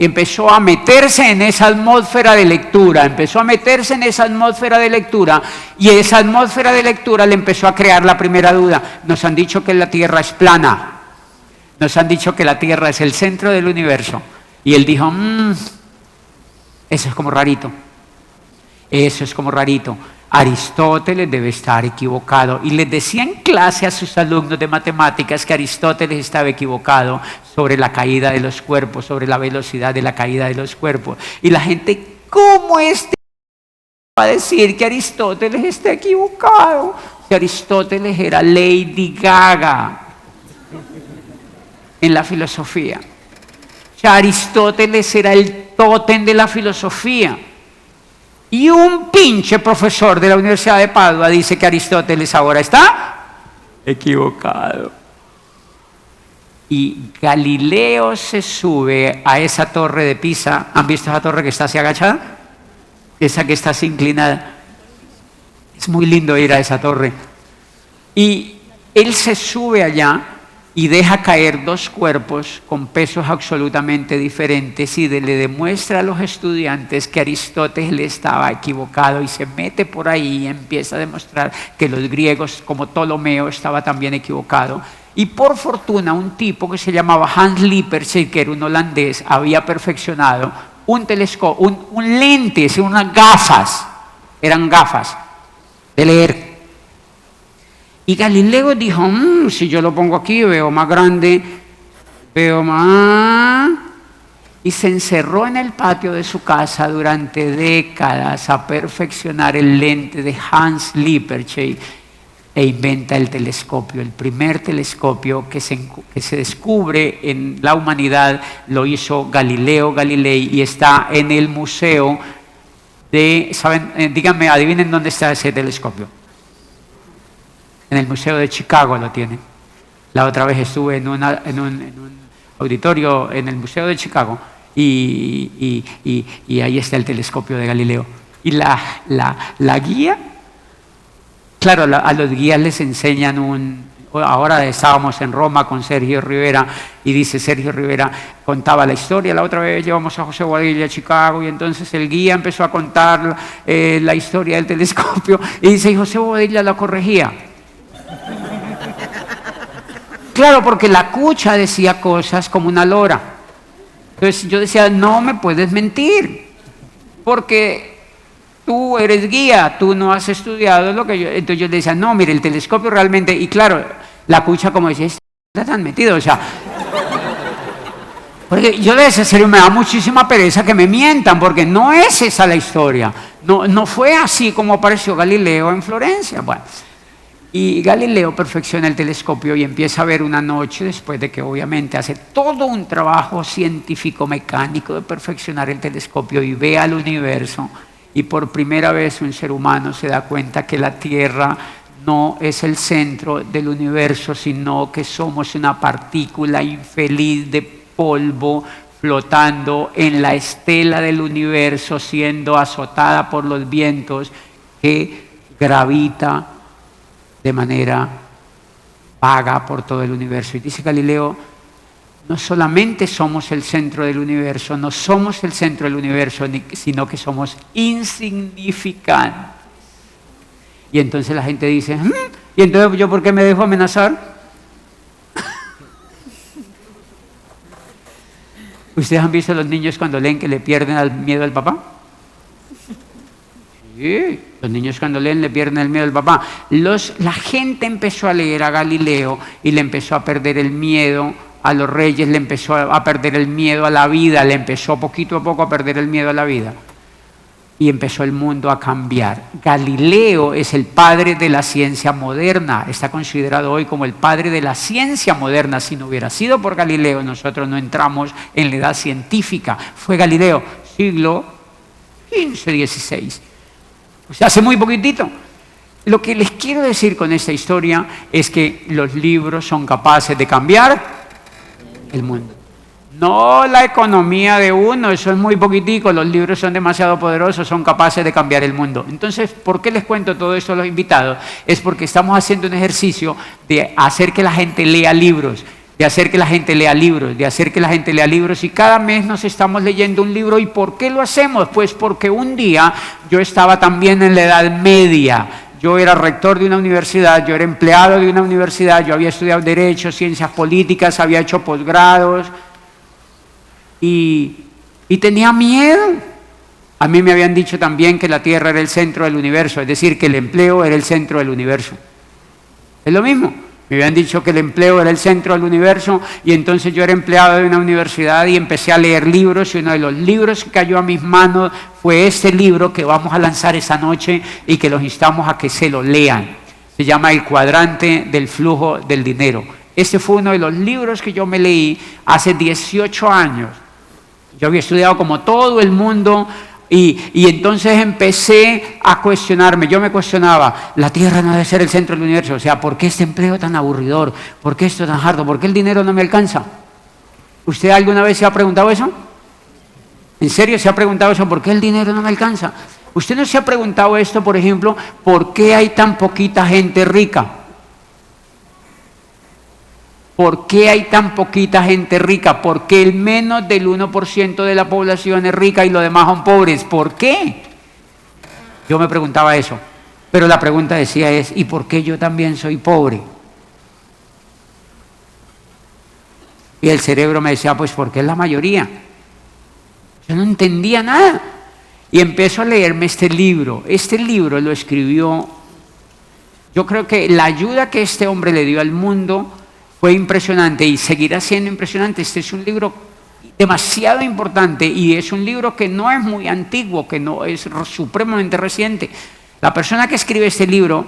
empezó a meterse en esa atmósfera de lectura, y esa atmósfera de lectura le empezó a crear la primera duda. Nos han dicho que la Tierra es plana, nos han dicho que la Tierra es el centro del universo. Y él dijo, eso es como rarito. Aristóteles debe estar equivocado. Y les decía en clase a sus alumnos de matemáticas que Aristóteles estaba equivocado sobre la caída de los cuerpos, sobre la velocidad de la caída de los cuerpos. Y la gente, ¿cómo va a decir que Aristóteles está equivocado? Si Aristóteles era Lady Gaga en la filosofía. O sea, Aristóteles era el tótem de la filosofía. Y un pinche profesor de la Universidad de Padua dice que Aristóteles ahora está equivocado. Y Galileo se sube a esa torre de Pisa. ¿Han visto esa torre que está así agachada? Esa que está así inclinada. Es muy lindo ir a esa torre. Y él se sube allá y deja caer dos cuerpos con pesos absolutamente diferentes y le demuestra a los estudiantes que Aristóteles estaba equivocado, y se mete por ahí y empieza a demostrar que los griegos, como Ptolomeo, estaba también equivocado. Y por fortuna un tipo que se llamaba Hans Lippershey, que era un holandés, había perfeccionado un telescopio, un lente, unas gafas, eran gafas de leer. Y Galileo dijo, si yo lo pongo aquí veo más grande, veo más... Y se encerró en el patio de su casa durante décadas a perfeccionar el lente de Hans Lippershey e inventa el telescopio. El primer telescopio que se descubre en la humanidad lo hizo Galileo Galilei y está en el museo de... ¿saben? Díganme, adivinen dónde está ese telescopio. En el Museo de Chicago lo tienen. La otra vez estuve en un auditorio en el Museo de Chicago y ahí está el telescopio de Galileo. Y la guía, claro, a los guías les enseñan ahora estábamos en Roma con Sergio Rivera y dice Sergio Rivera, contaba la historia. La otra vez llevamos a José Boadilla a Chicago y entonces el guía empezó a contar la historia del telescopio y dice, y José Boadilla la corregía. Claro, porque la cucha decía cosas como una lora. Entonces yo decía, no me puedes mentir, porque tú eres guía, tú no has estudiado lo que yo... Entonces yo le decía, no, mire, el telescopio realmente... Y claro, la cucha como decía, está tan metido, o sea... Porque yo de ese serio me da muchísima pereza que me mientan, porque no es esa la historia. No fue así como apareció Galileo en Florencia. Bueno... Y Galileo perfecciona el telescopio y empieza a ver una noche, después de que obviamente hace todo un trabajo científico-mecánico de perfeccionar el telescopio, y ve al universo, y por primera vez un ser humano se da cuenta que la Tierra no es el centro del universo, sino que somos una partícula infeliz de polvo flotando en la estela del universo, siendo azotada por los vientos, que gravita de manera vaga por todo el universo. Y dice Galileo, no solamente somos el centro del universo, no somos el centro del universo, sino que somos insignificantes. Y entonces la gente dice, ¿y entonces yo por qué me dejo amenazar? ¿Ustedes han visto a los niños cuando leen que le pierden el miedo al papá? Sí, los niños cuando leen le pierden el miedo al papá. La gente empezó a leer a Galileo y le empezó a perder el miedo a los reyes, le empezó a perder el miedo a la vida, le empezó poquito a poco a perder el miedo a la vida. Y empezó el mundo a cambiar. Galileo es el padre de la ciencia moderna, está considerado hoy como el padre de la ciencia moderna. Si no hubiera sido por Galileo, nosotros no entramos en la edad científica. Fue Galileo, siglo XV, XVI. O sea, hace muy poquitito. Lo que les quiero decir con esta historia es que los libros son capaces de cambiar el mundo. No la economía de uno, eso es muy poquitico, los libros son demasiado poderosos, son capaces de cambiar el mundo. Entonces, ¿por qué les cuento todo esto a los invitados? Es porque estamos haciendo un ejercicio de hacer que la gente lea libros. de hacer que la gente lea libros, de hacer que la gente lea libros, y cada mes nos estamos leyendo un libro. ¿Y por qué lo hacemos? Pues porque un día yo estaba también en la Edad Media. Yo era rector de una universidad, yo era empleado de una universidad, yo había estudiado Derecho, Ciencias Políticas, había hecho posgrados y tenía miedo. A mí me habían dicho también que la Tierra era el centro del universo, es decir, que el empleo era el centro del universo. Es lo mismo. Me habían dicho que el empleo era el centro del universo, y entonces yo era empleado de una universidad y empecé a leer libros, y uno de los libros que cayó a mis manos fue este libro que vamos a lanzar esta noche y que los instamos a que se lo lean. Se llama El cuadrante del flujo del dinero. Este fue uno de los libros que yo me leí hace 18 años. Yo había estudiado como todo el mundo. Y entonces empecé a cuestionarme. Yo me cuestionaba, la Tierra no debe ser el centro del universo. O sea, ¿por qué este empleo tan aburridor? ¿Por qué esto tan harto? ¿Por qué el dinero no me alcanza? ¿Usted alguna vez se ha preguntado eso? ¿En serio se ha preguntado eso? ¿Por qué el dinero no me alcanza? ¿Usted no se ha preguntado esto, por ejemplo, por qué hay tan poquita gente rica? ¿Por qué hay tan poquita gente rica? ¿Por qué el menos del 1% de la población es rica y los demás son pobres? ¿Por qué? Yo me preguntaba eso, pero la pregunta decía es, ¿y por qué yo también soy pobre? Y el cerebro me decía, pues porque es la mayoría. Yo no entendía nada. Y empiezo a leerme este libro. Este libro lo escribió, yo creo que la ayuda que este hombre le dio al mundo fue impresionante y seguirá siendo impresionante. Este es un libro demasiado importante y es un libro que no es muy antiguo, que no es supremamente reciente. La persona que escribe este libro,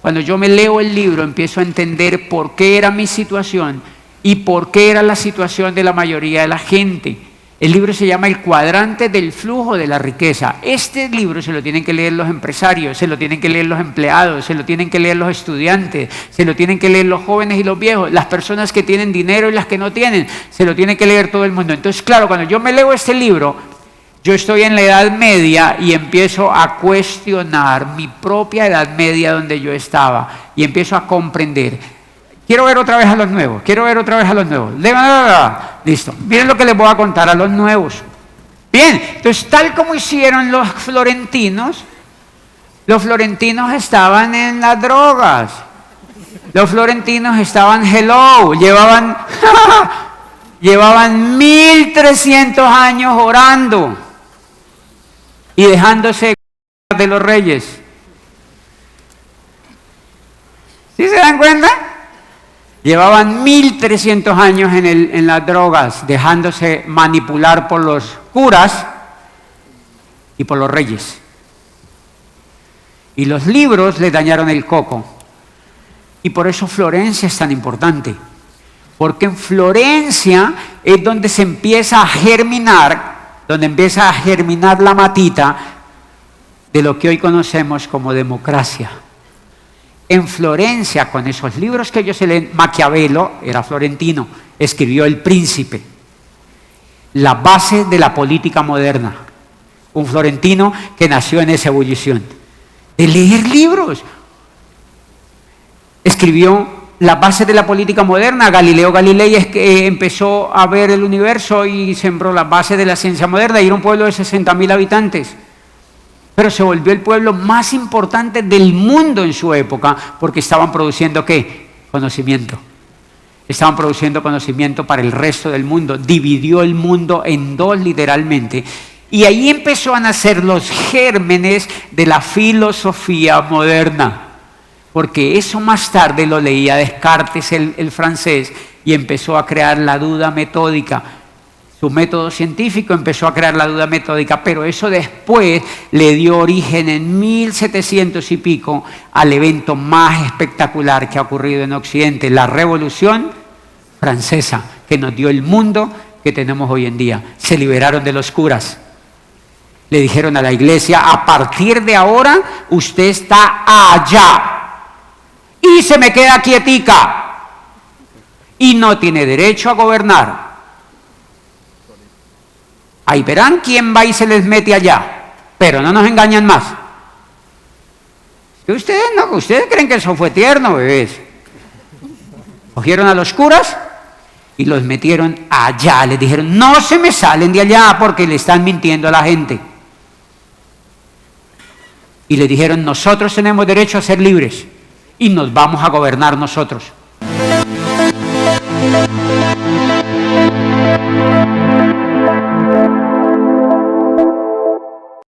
cuando yo me leo el libro, empiezo a entender por qué era mi situación y por qué era la situación de la mayoría de la gente. El libro se llama El cuadrante del flujo de la riqueza. Este libro se lo tienen que leer los empresarios, se lo tienen que leer los empleados, se lo tienen que leer los estudiantes, se lo tienen que leer los jóvenes y los viejos, las personas que tienen dinero y las que no tienen, se lo tiene que leer todo el mundo. Entonces, claro, cuando yo me leo este libro, yo estoy en la Edad Media y empiezo a cuestionar mi propia Edad Media donde yo estaba y empiezo a comprender. Quiero ver otra vez a los nuevos, Listo. Miren lo que les voy a contar a los nuevos. Bien, entonces tal como hicieron los florentinos estaban en las drogas. Los florentinos estaban llevaban 1300 años orando y dejándose de los reyes. ¿Sí se dan cuenta? Llevaban 1300 años en las drogas, dejándose manipular por los curas y por los reyes. Y los libros les dañaron el coco. Y por eso Florencia es tan importante. Porque en Florencia es donde se empieza a germinar, la matita de lo que hoy conocemos como democracia. En Florencia, con esos libros que ellos se leen, Maquiavelo era florentino, escribió El Príncipe, la base de la política moderna. Un florentino que nació en esa ebullición de leer libros. Escribió la base de la política moderna. Galileo Galilei es que empezó a ver el universo y sembró la base de la ciencia moderna, y era un pueblo de 60.000 habitantes. Pero se volvió el pueblo más importante del mundo en su época, porque estaban produciendo ¿qué? Conocimiento. Estaban produciendo conocimiento para el resto del mundo. Dividió el mundo en dos, literalmente. Y ahí empezó a nacer los gérmenes de la filosofía moderna. Porque eso más tarde lo leía Descartes, el francés, y empezó a crear la duda metódica. Su método científico empezó a crear la duda metódica, pero eso después le dio origen en 1700 y pico al evento más espectacular que ha ocurrido en Occidente, la Revolución Francesa, que nos dio el mundo que tenemos hoy en día. Se liberaron de los curas. Le dijeron a la iglesia, a partir de ahora usted está allá y se me queda quietica y no tiene derecho a gobernar. Ahí verán quién va y se les mete allá, pero no nos engañan más. Ustedes creen que eso fue tierno, bebés. Cogieron a los curas y los metieron allá. Les dijeron, no se me salen de allá porque le están mintiendo a la gente. Y les dijeron, nosotros tenemos derecho a ser libres y nos vamos a gobernar nosotros.